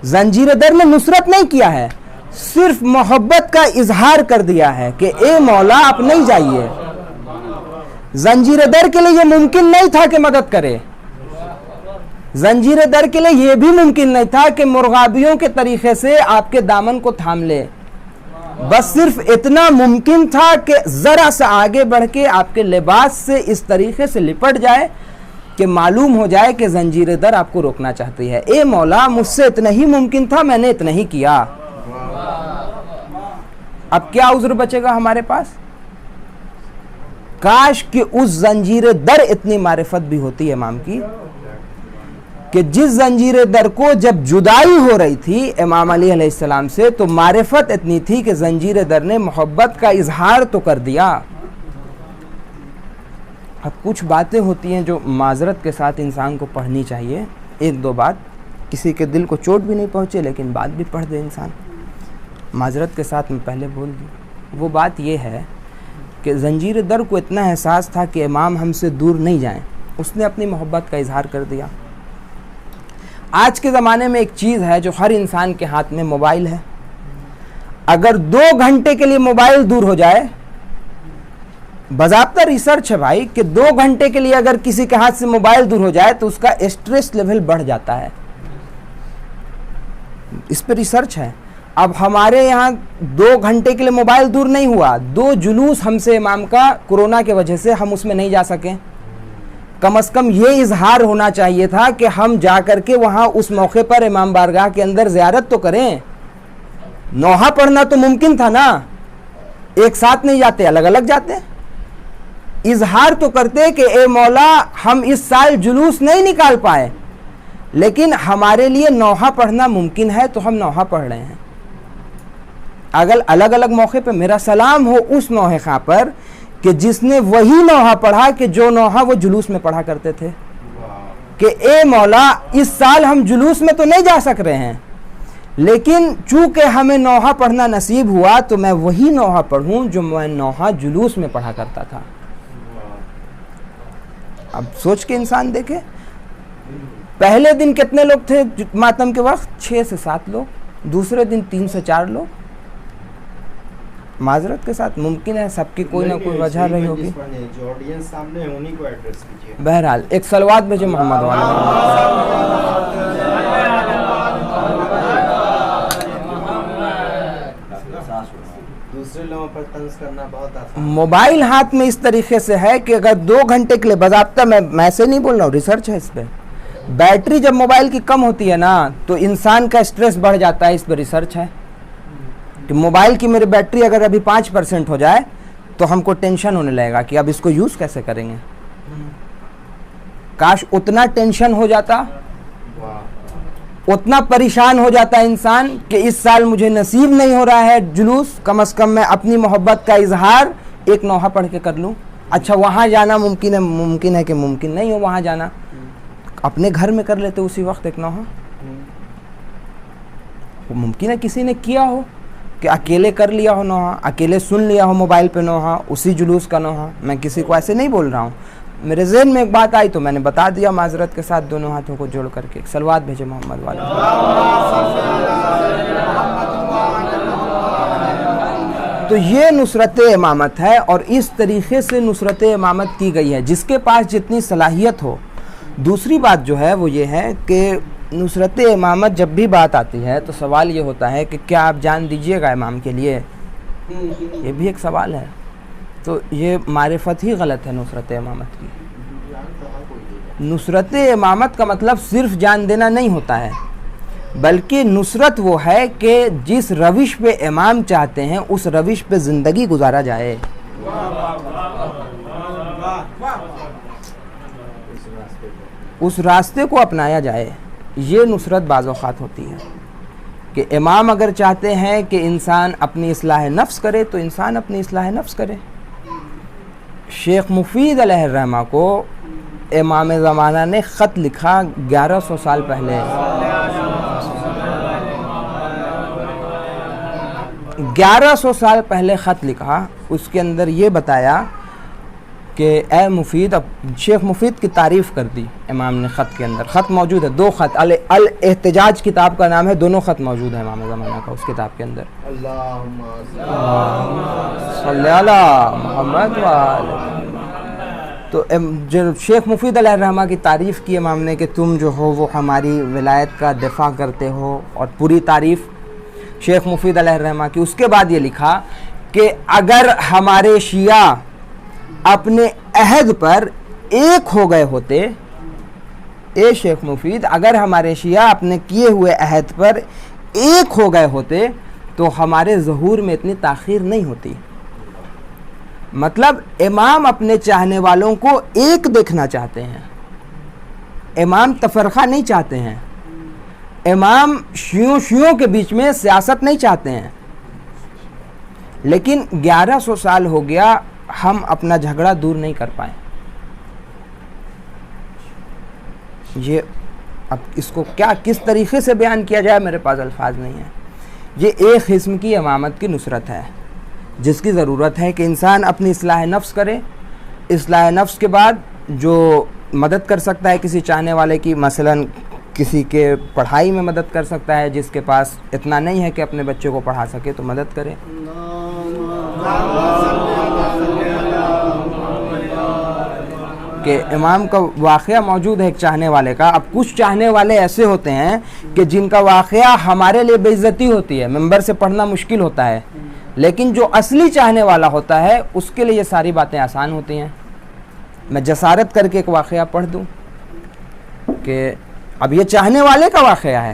A: زنجیر در میں نصرت نہیں کیا ہے، صرف محبت کا اظہار کر دیا ہے کہ اے مولا آپ نہیں جائیے. زنجیر در کے لیے یہ ممکن نہیں تھا کہ مدد کرے. زنجیر در کے لیے یہ بھی ممکن نہیں تھا کہ مرغابیوں کے طریقے سے آپ کے دامن کو تھام لے. بس صرف اتنا ممکن تھا کہ ذرا سا آگے بڑھ کے آپ کے لباس سے اس طریقے سے لپٹ جائے کہ معلوم ہو جائے کہ زنجیر در آپ کو روکنا چاہتی ہے. اے مولا مجھ سے اتنا ہی ممکن تھا, میں نے اتنا ہی کیا. اب کیا عذر بچے گا ہمارے پاس؟ کاش کہ اس زنجیر در اتنی معرفت بھی ہوتی امام کی کہ جس زنجیر در کو جب جدائی ہو رہی تھی امام علی علیہ السلام سے تو معرفت اتنی تھی کہ زنجیر در نے محبت کا اظہار تو کر دیا. اب کچھ باتیں ہوتی ہیں جو معذرت کے ساتھ انسان کو پڑھنی چاہیے. ایک دو بات کسی کے دل کو چوٹ بھی نہیں پہنچے لیکن بات بھی پڑھ دے انسان, معذرت کے ساتھ میں پہلے بول دوں. وہ بات یہ ہے کہ زنجیر در کو اتنا احساس تھا کہ امام ہم سے دور نہیں جائیں, اس نے اپنی محبت کا اظہار کر دیا. آج کے زمانے میں ایک چیز ہے جو ہر انسان کے ہاتھ میں موبائل ہے. اگر 2 گھنٹے کے لیے موبائل دور ہو جائے, باضابطہ ریسرچ ہے بھائی کہ 2 گھنٹے کے لیے اگر کسی کے ہاتھ سے موبائل دور ہو جائے تو اس کا اسٹریس لیول بڑھ جاتا ہے. اس پہ ریسرچ ہے. اب ہمارے یہاں 2 گھنٹے کے لیے موبائل دور نہیں ہوا, 2 جلوس ہم سے امام کا کورونا کی وجہ سے ہم اس میں نہیں جا سکیں. کم از کم یہ اظہار ہونا چاہیے تھا کہ ہم جا کر کے وہاں اس موقع پر امام بارگاہ کے اندر زیارت تو کریں. نوحہ پڑھنا تو ممکن تھا نا, ایک ساتھ نہیں جاتے, الگ الگ جاتے. اظہار تو کرتے کہ اے مولا ہم اس سال جلوس نہیں نکال پائے لیکن ہمارے لیے نوحہ پڑھنا ممکن ہے تو ہم نوحہ پڑھ رہے ہیں. اگر الگ الگ موقع پہ میرا سلام ہو اس نوحہ خواہ پر کہ جس نے وہی نوحہ پڑھا کہ جو نوحہ وہ جلوس میں پڑھا کرتے تھے, کہ اے مولا اس سال ہم جلوس میں تو نہیں جا سک رہے ہیں لیکن چونکہ ہمیں نوحہ پڑھنا نصیب ہوا تو میں وہی نوحہ پڑھوں جو میں نوحہ جلوس میں پڑھا کرتا تھا. اب سوچ کے انسان دیکھے, پہلے دن کتنے لوگ تھے ماتم کے وقت؟ 6 سے 7 لوگ, دوسرے دن 3 سے 4 لوگ. معذرت کے ساتھ ممکن ہے سب کی کوئی نہ کوئی وجہ رہی ہوگی. بہرحال ایک صلوات بھیجے محمد والے. موبائل ہاتھ میں اس طریقے سے ہے کہ اگر 2 گھنٹے کے لیے, باضابطہ میں سے نہیں بول رہا ہوں, ریسرچ ہے اس پہ, بیٹری جب موبائل کی کم ہوتی ہے نا تو انسان کا سٹریس بڑھ جاتا ہے. اس پہ ریسرچ ہے کہ موبائل کی میری بیٹری اگر ابھی 5% ہو جائے تو ہم کو ٹینشن ہونے لگے گا کہ اب اس کو یوز کیسے کریں گے. کاش اتنا ٹینشن ہو جاتا, اتنا پریشان ہو جاتا انسان کہ اس سال مجھے نصیب نہیں ہو رہا ہے جلوس, کم از کم میں اپنی محبت کا اظہار ایک نوحہ پڑھ کے کر لوں. اچھا وہاں جانا ممکن ہے کہ ممکن نہیں ہو وہاں جانا, اپنے گھر میں کر لیتے اسی وقت ایک نوحہ. ممکن ہے کسی نے کیا ہو کہ اکیلے کر لیا ہو نوحہ, اکیلے سن لیا ہو موبائل پہ نوحہ, اسی جلوس کا نوحہ. میں کسی کو ایسے نہیں بول رہا ہوں, میرے ذہن میں ایک بات آئی تو میں نے بتا دیا معذرت کے ساتھ, دونوں ہاتھوں کو جوڑ کر کے. صلوات بھیجے محمد والے. تو یہ نصرت امامت ہے اور اس طریقے سے نصرت امامت کی گئی ہے جس کے پاس جتنی صلاحیت ہو. دوسری بات جو ہے وہ یہ ہے کہ نصرت امامت جب بھی بات آتی ہے تو سوال یہ ہوتا ہے کہ کیا آپ جان دیجئے گا امام کے لیے, یہ بھی ایک سوال ہے. تو یہ معرفت ہی غلط ہے نصرت امامت کی. نصرت امامت کا مطلب صرف جان دینا نہیں ہوتا ہے, بلکہ نصرت وہ ہے کہ جس روش پہ امام چاہتے ہیں اس روش پہ زندگی گزارا جائے. اس راستے کو اپنایا جائے. یہ نصرت بعض اوقات ہوتی ہے کہ امام اگر چاہتے ہیں کہ انسان اپنی اصلاح نفس کرے تو انسان اپنی اصلاح نفس کرے. شیخ مفید علیہ الرحمہ کو امام زمانہ نے خط لکھا 1100 سال پہلے. 1100 سال پہلے خط لکھا, اس کے اندر یہ بتایا کہ اے مفید، اب شیخ مفید کی تعریف کر دی امام نے خط کے اندر. خط موجود ہے، 2 خط، الاحتجاج کتاب کا نام ہے، دونوں خط موجود ہیں امام زمانہ کا اس کتاب کے اندر. اللہم صلی علی محمد وآل. تو جو شیخ مفید علیہ الرحمہ کی تعریف کی امام نے کہ تم جو ہو وہ ہماری ولایت کا دفاع کرتے ہو، اور پوری تعریف شیخ مفید علیہ الرحمہ کی. اس کے بعد یہ لکھا کہ اگر ہمارے شیعہ اپنے عہد پر ایک ہو گئے ہوتے، اے شیخ مفید، اگر ہمارے شیعہ اپنے کیے ہوئے عہد پر ایک ہو گئے ہوتے تو ہمارے ظہور میں اتنی تاخیر نہیں ہوتی. مطلب امام اپنے چاہنے والوں کو ایک دیکھنا چاہتے ہیں، امام تفرقہ نہیں چاہتے ہیں، امام شیعوں کے بیچ میں سیاست نہیں چاہتے ہیں. لیکن 1100 سال ہو گیا ہم اپنا جھگڑا دور نہیں کر پائے. یہ اب اس کو کس طریقے سے بیان کیا جائے، میرے پاس الفاظ نہیں ہیں. یہ ایک قسم کی امامت کی نصرت ہے جس کی ضرورت ہے کہ انسان اپنی اصلاح نفس کرے. اصلاح نفس کے بعد جو مدد کر سکتا ہے کسی چاہنے والے کی، مثلا کسی کے پڑھائی میں مدد کر سکتا ہے، جس کے پاس اتنا نہیں ہے کہ اپنے بچے کو پڑھا سکے تو مدد کرے. کہ امام کا واقعہ موجود ہے ایک چاہنے والے کا. اب کچھ چاہنے والے ایسے ہوتے ہیں کہ جن کا واقعہ ہمارے لیے بے عزتی ہوتی ہے، ممبر سے پڑھنا مشکل ہوتا ہے، لیکن جو اصلی چاہنے والا ہوتا ہے اس کے لیے یہ ساری باتیں آسان ہوتی ہیں. میں جسارت کر کے ایک واقعہ پڑھ دوں کہ اب یہ چاہنے والے کا واقعہ ہے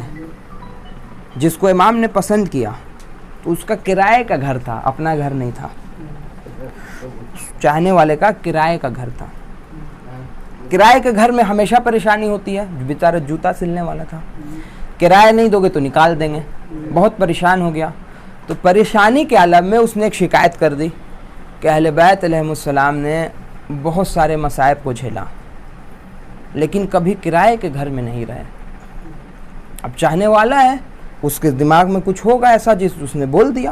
A: جس کو امام نے پسند کیا، تو اس کا کرائے کا گھر تھا، اپنا گھر نہیں تھا. چاہنے والے کا کرائے کا گھر تھا. کرائے کے گھر میں ہمیشہ پریشانی ہوتی ہے. بیچارہ جوتا سلنے والا تھا، کرایہ نہیں دو گے تو نکال دیں گے. بہت پریشان ہو گیا. تو پریشانی کے عالم میں اس نے ایک شکایت کر دی کہ اہل بیت علیہ السلام نے بہت سارے مصائب کو جھیلا لیکن کبھی کرائے کے گھر میں نہیں رہے. اب چاہنے والا ہے، اس کے دماغ میں کچھ ہوگا ایسا جس اس نے بول دیا،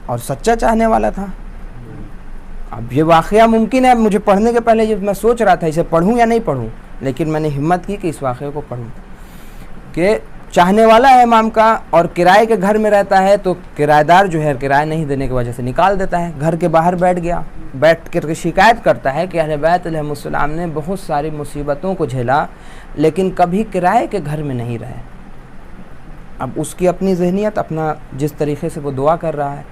A: اور سچا چاہنے والا تھا. اب یہ واقعہ ممکن ہے، مجھے پڑھنے کے پہلے میں سوچ رہا تھا اسے پڑھوں یا نہیں پڑھوں، لیکن میں نے ہمت کی کہ اس واقعے کو پڑھوں. کہ چاہنے والا ہے امام کا اور کرائے کے گھر میں رہتا ہے، تو کرایہ دار جو ہے کرایہ نہیں دینے کی وجہ سے نکال دیتا ہے. گھر کے باہر بیٹھ گیا، بیٹھ کر کے شکایت کرتا ہے کہ اہل بیت علیہ السلام نے بہت ساری مصیبتوں کو جھیلا لیکن کبھی کرائے کے گھر میں نہیں رہے. اب اس کی اپنی ذہنیت، اپنا جس طریقے سے وہ دعا کر رہا ہے.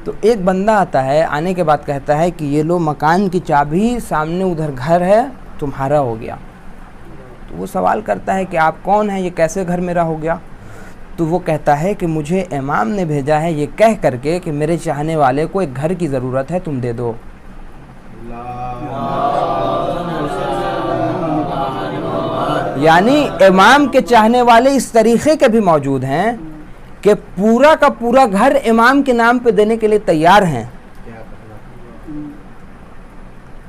A: تو ایک بندہ آتا ہے، آنے کے بعد کہتا ہے کہ یہ لو مکان کی چابی، سامنے ادھر گھر ہے، تمہارا ہو گیا. تو وہ سوال کرتا ہے کہ آپ کون ہیں، یہ کیسے گھر میرا ہو گیا؟ تو وہ کہتا ہے کہ مجھے امام نے بھیجا ہے یہ کہہ کر کے کہ میرے چاہنے والے کو ایک گھر کی ضرورت ہے، تم دے دو. یعنی امام کے چاہنے والے اس طریقے کے بھی موجود ہیں کہ پورا کا پورا گھر امام کے نام پہ دینے کے لیے تیار ہیں.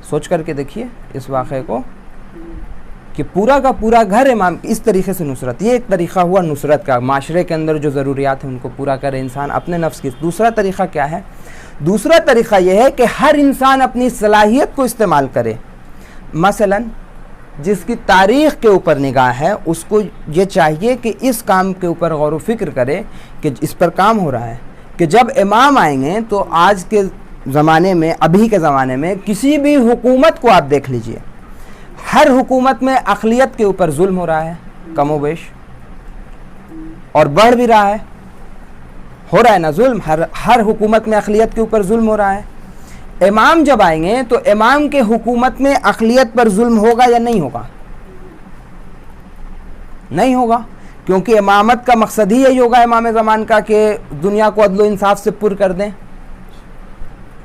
A: سوچ کر کے دیکھیے اس واقعے کو کہ پورا کا پورا گھر امام، اس طریقے سے نصرت. یہ ایک طریقہ ہوا نصرت کا، معاشرے کے اندر جو ضروریات ہیں ان کو پورا کرے انسان اپنے نفس کی. دوسرا طریقہ کیا ہے؟ دوسرا طریقہ یہ ہے کہ ہر انسان اپنی صلاحیت کو استعمال کرے. مثلا جس کی تاریخ کے اوپر نگاہ ہے اس کو یہ چاہیے کہ اس کام کے اوپر غور و فکر کرے کہ اس پر کام ہو رہا ہے کہ جب امام آئیں گے تو آج کے زمانے میں، ابھی کے زمانے میں کسی بھی حکومت کو آپ دیکھ لیجئے، ہر حکومت میں اقلیت کے اوپر ظلم ہو رہا ہے کم و بیش، اور بڑھ بھی رہا ہے. ہو رہا ہے نا ظلم، ہر حکومت میں اقلیت کے اوپر ظلم ہو رہا ہے. امام جب آئیں گے تو امام کے حکومت میں اقلیت پر ظلم ہوگا یا نہیں ہوگا؟ نہیں ہوگا، کیونکہ امامت کا مقصد ہی یہی ہوگا امام زمان کا کہ دنیا کو عدل و انصاف سے پر کر دیں.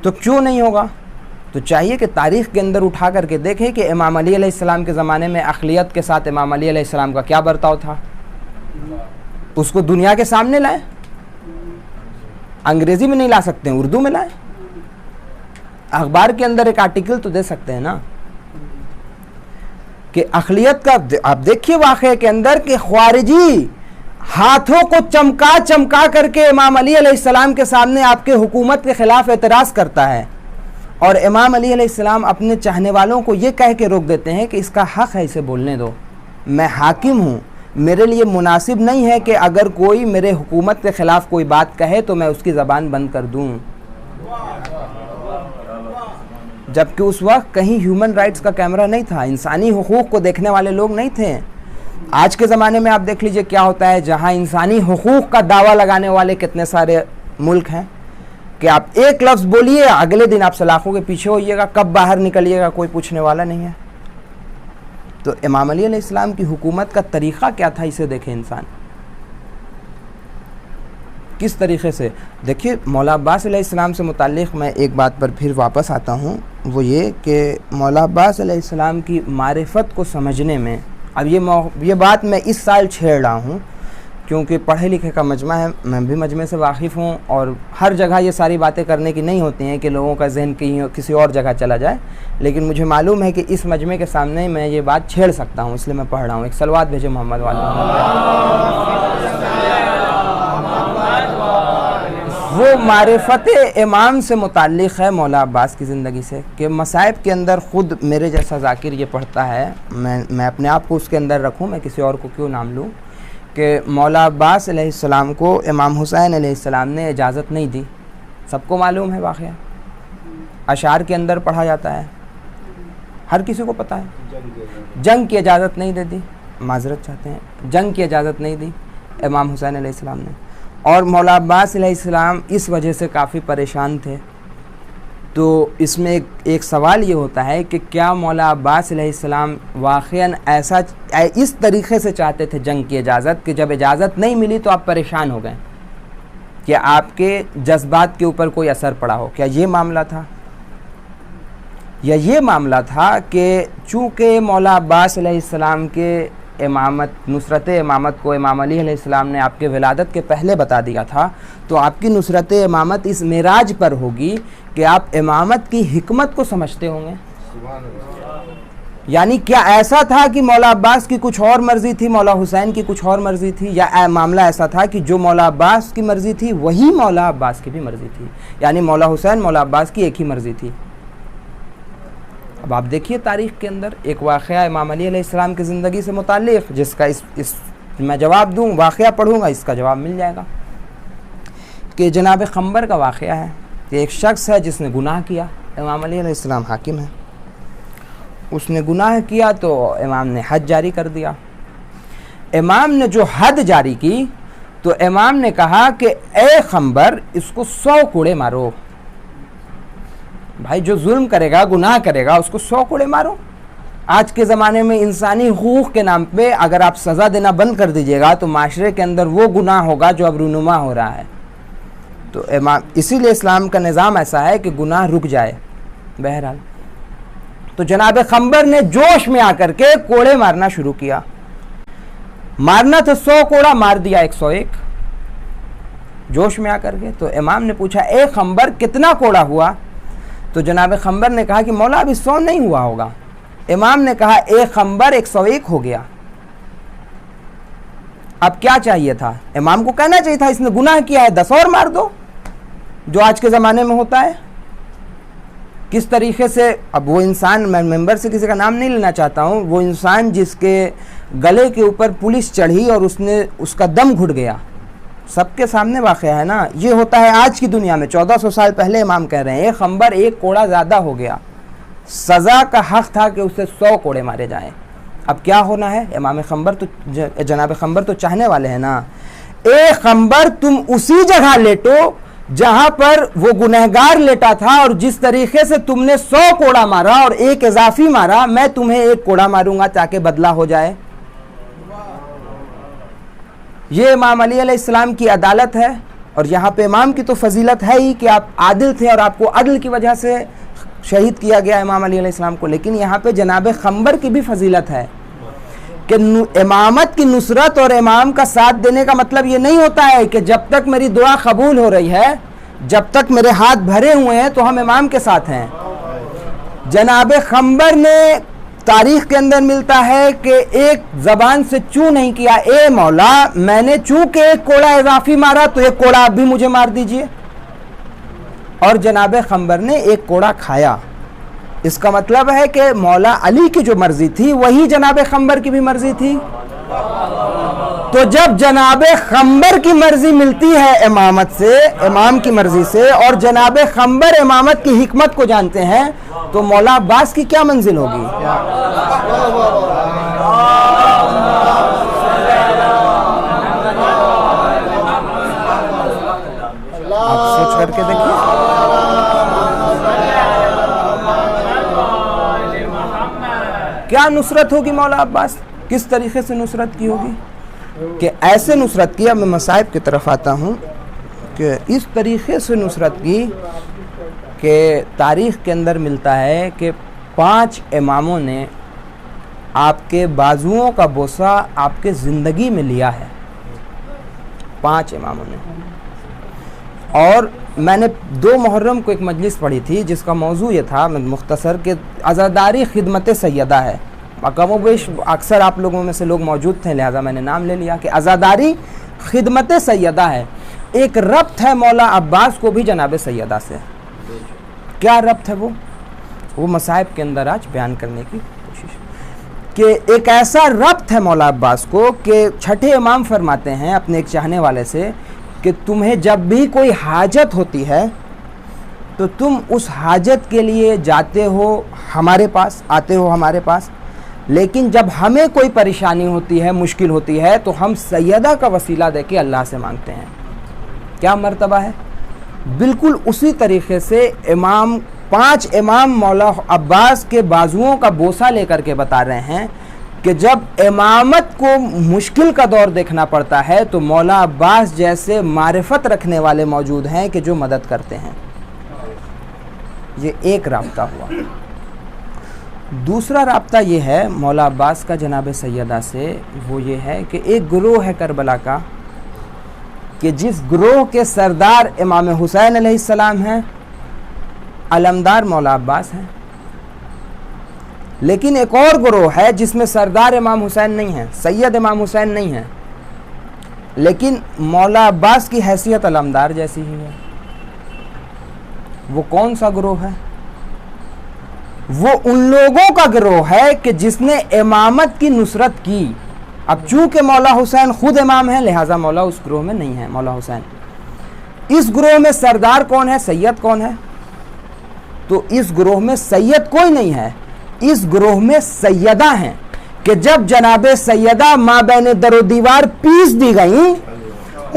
A: تو کیوں نہیں ہوگا؟ تو چاہیے کہ تاریخ کے اندر اٹھا کر کے دیکھیں کہ امام علی علیہ السلام کے زمانے میں اقلیت کے ساتھ امام علی علیہ السلام کا کیا برتاؤ تھا. اس کو دنیا کے سامنے لائیں. انگریزی میں نہیں لا سکتے ہیں، اردو میں لائیں. اخبار کے اندر ایک آرٹیکل تو دے سکتے ہیں نا کہ اقلیت کا. آپ دیکھیے واقعے کے اندر کہ خارجی ہاتھوں کو چمکا چمکا کر کے امام علی علیہ السلام کے سامنے آپ کے حکومت کے خلاف اعتراض کرتا ہے، اور امام علی علیہ السلام اپنے چاہنے والوں کو یہ کہہ کے روک دیتے ہیں کہ اس کا حق ہے، اسے بولنے دو، میں حاکم ہوں، میرے لیے مناسب نہیں ہے کہ اگر کوئی میرے حکومت کے خلاف کوئی بات کہے تو میں اس کی زبان بند کر دوں. جبکہ اس وقت کہیں ہیومن رائٹس کا کیمرہ نہیں تھا، انسانی حقوق کو دیکھنے والے لوگ نہیں تھے. آج کے زمانے میں آپ دیکھ لیجئے کیا ہوتا ہے، جہاں انسانی حقوق کا دعویٰ لگانے والے کتنے سارے ملک ہیں کہ آپ ایک لفظ بولیے اگلے دن آپ سلاخوں کے پیچھے ہوئیے گا، کب باہر نکلیے گا کوئی پوچھنے والا نہیں ہے. تو امام علی علیہ السلام کی حکومت کا طریقہ کیا تھا، اسے دیکھیں انسان کس طریقے سے. دیکھیے مولا عباس علیہ السلام سے متعلق میں ایک بات پر پھر واپس آتا ہوں، وہ یہ کہ مولا عباس علیہ السلام کی معرفت کو سمجھنے میں، اب یہ بات میں اس سال چھیڑ رہا ہوں کیونکہ پڑھے لکھے کا مجمع ہے، میں بھی مجمع سے واقف ہوں، اور ہر جگہ یہ ساری باتیں کرنے کی نہیں ہوتی ہیں کہ لوگوں کا ذہن کسی اور جگہ چلا جائے، لیکن مجھے معلوم ہے کہ اس مجمع کے سامنے میں یہ بات چھیڑ سکتا ہوں، اس لیے میں پڑھ رہا ہوں. ایک صلوات بھیجے محمد والے. وہ معرفت امام سے متعلق ہے مولا عباس کی زندگی سے، کہ مصائب کے اندر خود میرے جیسا ذاکر یہ پڑھتا ہے، میں اپنے آپ کو اس کے اندر رکھوں، میں کسی اور کو کیوں نام لوں، کہ مولا عباس علیہ السلام کو امام حسین علیہ السلام نے اجازت نہیں دی. سب کو معلوم ہے واقعہ، اشعار کے اندر پڑھا جاتا ہے، ہر کسی کو پتہ ہے. جنگ کی اجازت نہیں دے دی، معذرت چاہتے ہیں، جنگ کی اجازت نہیں دی امام حسین علیہ السلام نے. اور مولا عباس علیہ السلام اس وجہ سے کافی پریشان تھے. تو اس میں ایک سوال یہ ہوتا ہے کہ کیا مولا عباس علیہ السلام واقعاً اس طریقے سے چاہتے تھے جنگ کی اجازت کہ جب اجازت نہیں ملی تو آپ پریشان ہو گئے، کہ آپ کے جذبات کے اوپر کوئی اثر پڑا ہو؟ کیا یہ معاملہ تھا؟ یا یہ معاملہ تھا کہ چونکہ مولا عباس علیہ السلام کے امامت، نصرت امامت کو امام علی علیہ السلام نے آپ کے ولادت کے پہلے بتا دیا تھا، تو آپ کی نصرت امامت اس معراج پر ہوگی کہ آپ امامت کی حکمت کو سمجھتے ہوں گے. یعنی کیا ایسا تھا کہ مولا عباس کی کچھ اور مرضی تھی، مولا حسین کی کچھ اور مرضی تھی، یا معاملہ ایسا تھا کہ جو مولا عباس کی مرضی تھی وہی مولا عباس کی بھی مرضی تھی، یعنی مولا حسین مولا عباس کی ایک ہی مرضی تھی؟ اب آپ دیکھیے تاریخ کے اندر ایک واقعہ امام علی علیہ السلام کی زندگی سے متعلق، جس کا اس میں جواب دوں، واقعہ پڑھوں گا اس کا جواب مل جائے گا، کہ جناب خنبر کا واقعہ ہے کہ ایک شخص ہے جس نے گناہ کیا، امام علی علیہ السلام حاکم ہے، اس نے گناہ کیا تو امام نے حد جاری کر دیا. امام نے جو حد جاری کی تو امام نے کہا کہ اے خنبر اس کو 100 کوڑے مارو. بھائی جو ظلم کرے گا، گناہ کرے گا، اس کو 100 کوڑے مارو. آج کے زمانے میں انسانی حقوق کے نام پہ اگر آپ سزا دینا بند کر دیجئے گا تو معاشرے کے اندر وہ گناہ ہوگا جو اب رونما ہو رہا ہے. تو امام، اسی لیے اسلام کا نظام ایسا ہے کہ گناہ رک جائے. بہرحال تو جناب خنبر نے جوش میں آ کر کے کوڑے مارنا شروع کیا. مارنا تھا 100 کوڑا، مار دیا 101 جوش میں آ کر کے. تو امام نے پوچھا اے خنبر کتنا کوڑا ہوا؟ تو جناب خنبر نے کہا کہ مولا ابھی 100 نہیں ہوا ہوگا. امام نے کہا اے خنبر 101 ہو گیا. اب کیا چاہیے تھا؟ امام کو کہنا چاہیے تھا اس نے گناہ کیا ہے 10 اور مار دو، جو آج کے زمانے میں ہوتا ہے. کس طریقے سے اب وہ انسان، میں ممبر سے کسی کا نام نہیں لینا چاہتا ہوں، وہ انسان جس کے گلے کے اوپر پولیس چڑھی اور اس کا دم گھٹ گیا، سب کے سامنے واقعہ ہے نا. یہ ہوتا ہے آج کی دنیا میں. 1400 سال پہلے امام کہہ رہے ہیں اے خنبر 1 کوڑا زیادہ ہو گیا، سزا کا حق تھا کہ اسے 100 کوڑے مارے جائیں. اب کیا ہونا ہے؟ امام خنبر تو، جناب خنبر تو چاہنے والے ہیں نا. اے خنبر تم اسی جگہ لیٹو جہاں پر وہ گنہگار لیٹا تھا، اور جس طریقے سے تم نے 100 کوڑا مارا اور 1 اضافی مارا، میں تمہیں 1 کوڑا ماروں گا تاکہ بدلہ ہو جائے. یہ امام علی علیہ السلام کی عدالت ہے. اور یہاں پہ امام کی تو فضیلت ہے ہی کہ آپ عادل تھے اور آپ کو عدل کی وجہ سے شہید کیا گیا امام علی علیہ السلام کو، لیکن یہاں پہ جناب خنبر کی بھی فضیلت ہے کہ امامت کی نصرت اور امام کا ساتھ دینے کا مطلب یہ نہیں ہوتا ہے کہ جب تک میری دعا قبول ہو رہی ہے، جب تک میرے ہاتھ بھرے ہوئے ہیں تو ہم امام کے ساتھ ہیں. جناب خنبر نے، تاریخ کے اندر ملتا ہے کہ ایک زبان سے چوں نہیں کیا، اے مولا میں نے چونکہ 1 کوڑا اضافی مارا تو 1 کوڑا آپ بھی مجھے مار دیجئے. اور جناب خنبر نے ایک کوڑا کھایا. اس کا مطلب ہے کہ مولا علی کی جو مرضی تھی وہی جناب خنبر کی بھی مرضی تھی. تو جب جناب خنبر کی مرضی ملتی ہے امامت سے، امام کی مرضی سے، اور جناب خنبر امامت کی حکمت کو جانتے ہیں، تو مولا عباس کی کیا منزل ہوگی؟ آپ سوچ کر کے دیکھیں. کیا نصرت ہوگی مولا عباس؟ کس طریقے سے نصرت کی ہوگی؟ کہ ایسے نصرت کی، اب میں مصائب کی طرف آتا ہوں، کہ اس طریقے سے نصرت کی کہ تاریخ کے اندر ملتا ہے کہ 5 اماموں نے آپ کے بازوؤں کا بوسہ آپ کے زندگی میں لیا ہے. 5 اماموں نے. اور میں نے 2 محرم کو ایک مجلس پڑھی تھی جس کا موضوع یہ تھا مختصر کہ عزاداری خدمت سیدہ ہے. کم و بیش اکثر آپ لوگوں میں سے لوگ موجود تھے، لہٰذا میں نے نام لے لیا کہ عزاداری خدمت سیدہ ہے. ایک ربط ہے مولا عباس کو بھی جناب سیدہ سے. کیا ربط ہے وہ مصائب کے اندر آج بیان کرنے کی کوشش، کہ ایک ایسا ربط ہے مولا عباس کو کہ چھٹے امام فرماتے ہیں اپنے ایک چاہنے والے سے کہ تمہیں جب بھی کوئی حاجت ہوتی ہے تو تم اس حاجت کے لیے جاتے ہو ہمارے پاس، آتے ہو ہمارے پاس، لیکن جب ہمیں کوئی پریشانی ہوتی ہے، مشکل ہوتی ہے، تو ہم سیدہ کا وسیلہ دے کے اللہ سے مانگتے ہیں. کیا مرتبہ ہے؟ بالکل اسی طریقے سے 5 امام مولا عباس کے بازوؤں کا بوسہ لے کر کے بتا رہے ہیں کہ جب امامت کو مشکل کا دور دیکھنا پڑتا ہے تو مولا عباس جیسے معرفت رکھنے والے موجود ہیں کہ جو مدد کرتے ہیں. یہ ایک رابطہ ہوا. دوسرا رابطہ یہ ہے مولا عباس کا جناب سیدہ سے، وہ یہ ہے کہ ایک گروہ ہے کربلا کا کہ جس گروہ کے سردار امام حسین علیہ السلام ہیں، علمدار مولا عباس ہیں. لیکن ایک اور گروہ ہے جس میں سردار امام حسین نہیں ہیں، سید امام حسین نہیں ہیں، لیکن مولا عباس کی حیثیت علمدار جیسی ہی ہے. وہ کون سا گروہ ہے؟ وہ ان لوگوں کا گروہ ہے کہ جس نے امامت کی نصرت کی. اب چونکہ مولا حسین خود امام ہیں لہٰذا مولا اس گروہ میں نہیں ہے. مولا حسین اس گروہ میں سردار کون ہے، سید کون ہے؟ تو اس گروہ میں سید کوئی نہیں ہے. اس گروہ میں سیدہ ہیں کہ جب جناب سیدہ ماں بین در و دیوار پیس دی گئیں،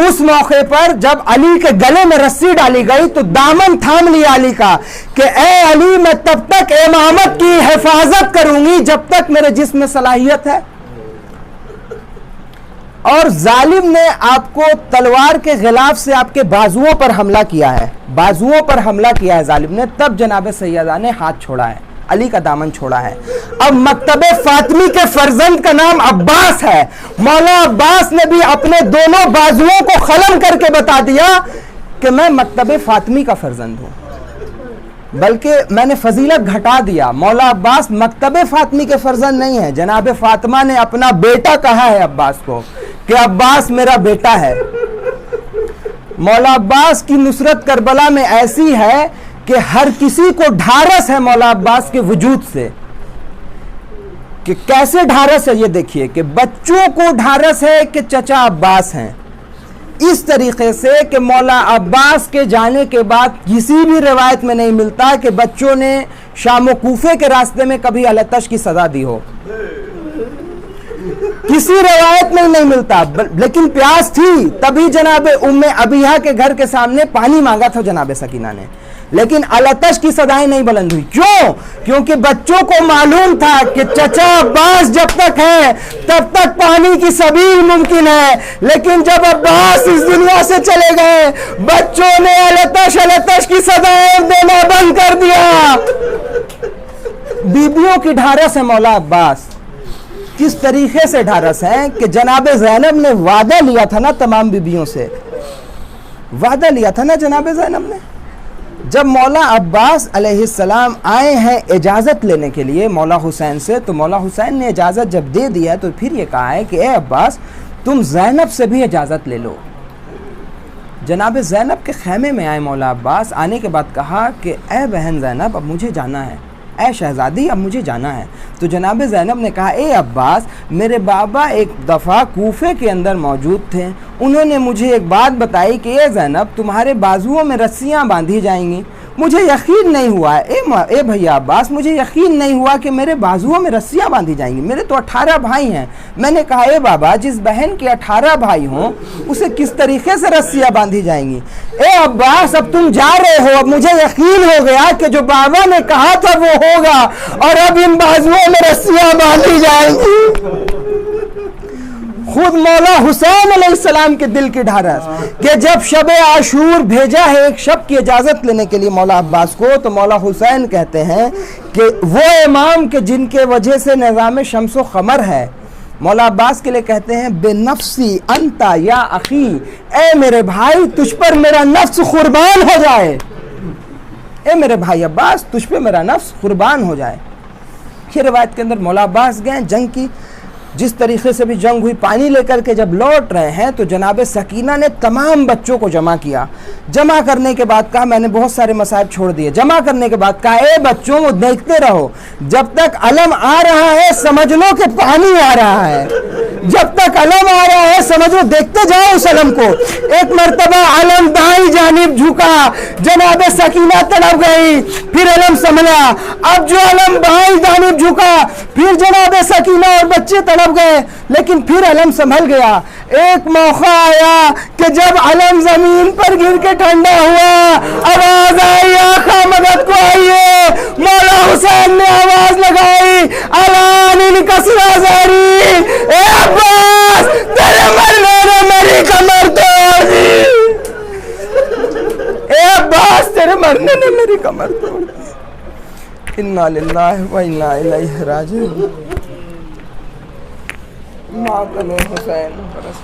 A: اس موقع پر جب علی کے گلے میں رسی ڈالی گئی تو دامن تھام لیا علی کا کہ اے علی، میں تب تک امامت کی حفاظت کروں گی جب تک میرے جسم میں صلاحیت ہے. اور ظالم نے آپ کو تلوار کے غلاف سے آپ کے بازوؤں پر حملہ کیا ہے، بازوؤں پر حملہ کیا ہے ظالم نے، تب جناب سیدہ نے ہاتھ چھوڑا ہے، علی کا دامن چھوڑا ہے. اب مکتب فاطمی کے فرزند کا نام عباس ہے. مولا عباس نے بھی اپنے دونوں بازوؤں کو خلم کر کے بتا دیا کہ میں مکتب فاطمی کا فرزند ہوں، بلکہ میں نے فضیلت گھٹا دیا. مولا عباس مکتب فاطمی کے فرزند نہیں ہے. جناب فاطمہ نے اپنا بیٹا کہا ہے عباس کو کہ عباس میرا بیٹا ہے. مولا عباس کی نصرت کربلا میں ایسی ہے کہ ہر کسی کو ڈھارس ہے مولا عباس کے وجود سے. کہ کیسے ڈھارس ہے یہ دیکھیے کہ بچوں کو ڈھارس ہے کہ چچا عباس ہیں. اس طریقے سے کہ مولا عباس کے جانے کے بعد کسی بھی روایت میں نہیں ملتا کہ بچوں نے شام و کوفے کے راستے میں کبھی التش کی سزا دی ہو. کسی روایت میں نہیں ملتا. لیکن پیاس تھی تبھی جناب ام ابیہ کے گھر کے سامنے پانی مانگا تھا جناب سکینہ نے، لیکن التش کی صدائیں نہیں بلند ہوئی. کیوں؟ کیونکہ بچوں کو معلوم تھا کہ چچا عباس جب تک ہے تب تک پانی کی سبیل ممکن ہے، لیکن جب عباس اس دنیا سے چلے گئے بچوں نے التش کی صدائیں دینا بند کر دیا. بیبیوں کی ڈھارس ہے مولا عباس. کس طریقے سے ڈھارس ہیں کہ جناب زینب نے وعدہ لیا تھا نا، تمام بیبیوں سے وعدہ لیا تھا نا جناب زینب نے. جب مولا عباس علیہ السلام آئے ہیں اجازت لینے کے لیے مولا حسین سے، تو مولا حسین نے اجازت جب دے دی ہے تو پھر یہ کہا ہے کہ اے عباس تم زینب سے بھی اجازت لے لو. جناب زینب کے خیمے میں آئے مولا عباس. آنے کے بعد کہا کہ اے بہن زینب اب مجھے جانا ہے، اے شہزادی اب مجھے جانا ہے. تو جناب زینب نے کہا اے عباس میرے بابا ایک دفعہ کوفے کے اندر موجود تھے، انہوں نے مجھے ایک بات بتائی کہ اے زینب تمہارے بازوؤں میں رسیاں باندھی جائیں گی. مجھے یقین نہیں ہوا اے بھیا عباس، مجھے یقین نہیں ہوا کہ میرے بازوؤں میں رسیاں باندھی جائیں گی. میرے تو 18 بھائی ہیں. میں نے کہا اے بابا جس بہن کے 18 بھائی ہوں اسے کس طریقے سے رسیاں باندھی جائیں گی؟ اے عباس اب تم جا رہے ہو، اب مجھے یقین ہو گیا کہ جو بابا نے کہا تھا وہ ہوگا، اور اب ان بازوؤں میں رسیاں باندھی جائیں گی. خود مولا حسین علیہ السلام کے دل کی ڈھارس کہ جب شب عاشور بھیجا ہے ایک شب کی اجازت لینے کے لیے مولا عباس کو، تو مولا حسین کہتے ہیں کہ وہ امام کے جن کے وجہ سے نظام شمس و قمر ہے، مولا عباس کے لیے کہتے ہیں بے نفسی انتا یا اخی، اے میرے بھائی تجھ پر میرا نفس قربان ہو جائے، اے میرے بھائی عباس تجھ پہ میرا نفس قربان ہو جائے. یہ روایت کے اندر مولا عباس گئے جنگ کی، جس طریقے سے بھی جنگ ہوئی، پانی لے کر کے جب لوٹ رہے ہیں تو جناب سکینہ نے تمام بچوں کو جمع کیا. جمع کرنے کے بعد کہا میں نے بہت سارے مصائب چھوڑ دیے. جمع کرنے کے بعد کہا اے بچوں وہ دیکھتے رہو، جب تک علم آ رہا ہے سمجھ لو کہ پانی آ رہا ہے، جب تک علم آ رہا ہے سمجھ لو، دیکھتے جاؤ اس علم کو. ایک مرتبہ علم دائیں جانب جھکا، جناب سکینہ تڑپ گئی، پھر علم سنبھلا. اب جو علم بائیں جانب جھکا پھر جناب سکینہ اور بچے تڑپ گئے، لیکن پھر علم سنبھل گیا. ایک موقع آیا کہ جب علم زمین پر گر کے ٹھنڈا ہوا، آواز آئی آقا مدد کو آئیے. مولا حسین نے آواز لگائی الان کسرا زہری، اے عباس تیرے مرنے نے میری کمر توڑ دی، اے عباس تیرے مرنے نے میری کمر توڑ دی. انا للہ و انا الیہ راجعون. ماتم حسین برس